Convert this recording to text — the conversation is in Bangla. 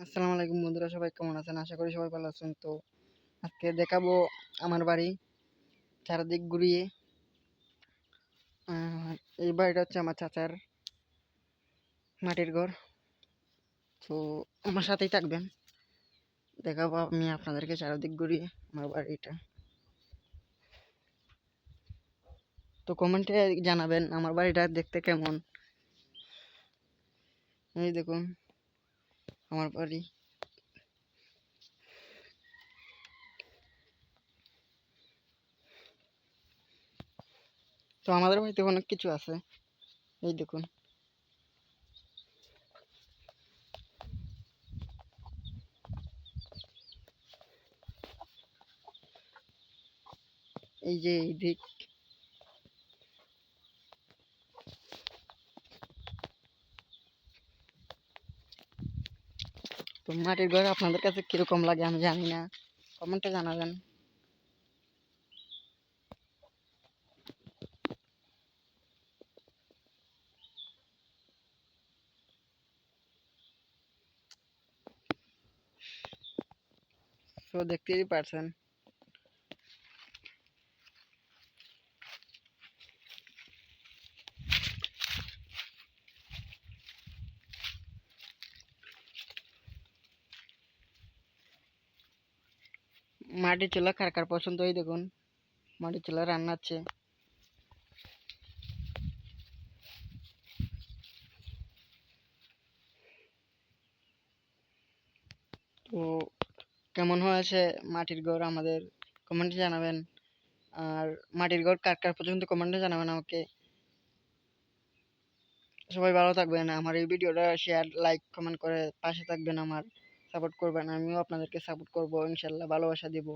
আসসালামু আলাইকুম বন্ধুরা, সবাই কেমন আছেন? আশা করি সবাই ভালো আছেন। তো আজকে দেখাবো আমার বাড়ি চারদিক ঘুরিয়ে। এই বাড়িটা হচ্ছে আমার চাচার মাটির ঘর। তো আমার সাথেই থাকবেন, দেখাবো আমি আপনাদেরকে চারদিক ঘুরিয়ে আমার বাড়িটা। তো কমেন্টে জানাবেন আমার বাড়িটা দেখতে কেমন। এই দেখুন আমার বাড়ি। তো আমাদের বাড়িতে অনেক কিছু আছে, এই দেখুন। এই যে এই দিক, তো মাটির ঘর আপনাদের কাছে কিরকম লাগে আমি জানি না, কমেন্টে জানাবেন। তো দেখতেই পারছেন মাটির চুলা কার কার পছন্দ। এই দেখুন মাটির চুলা রান্না হচ্ছে। তো কেমন হয়েছে মাটির ঘর আমাদের কমেন্টে জানাবেন। আর মাটির ঘর কার কার পর্যন্ত কমেন্টে জানাবেন আমাকে। সবাই ভালো থাকবেন, আমার এই ভিডিওটা শেয়ার লাইক কমেন্ট করে পাশে থাকবেন, আমার সাপোর্ট করবেন, আমিও আপনাদেরকে সাপোর্ট করব ইনশাল্লাহ, ভালোবাসা দিব।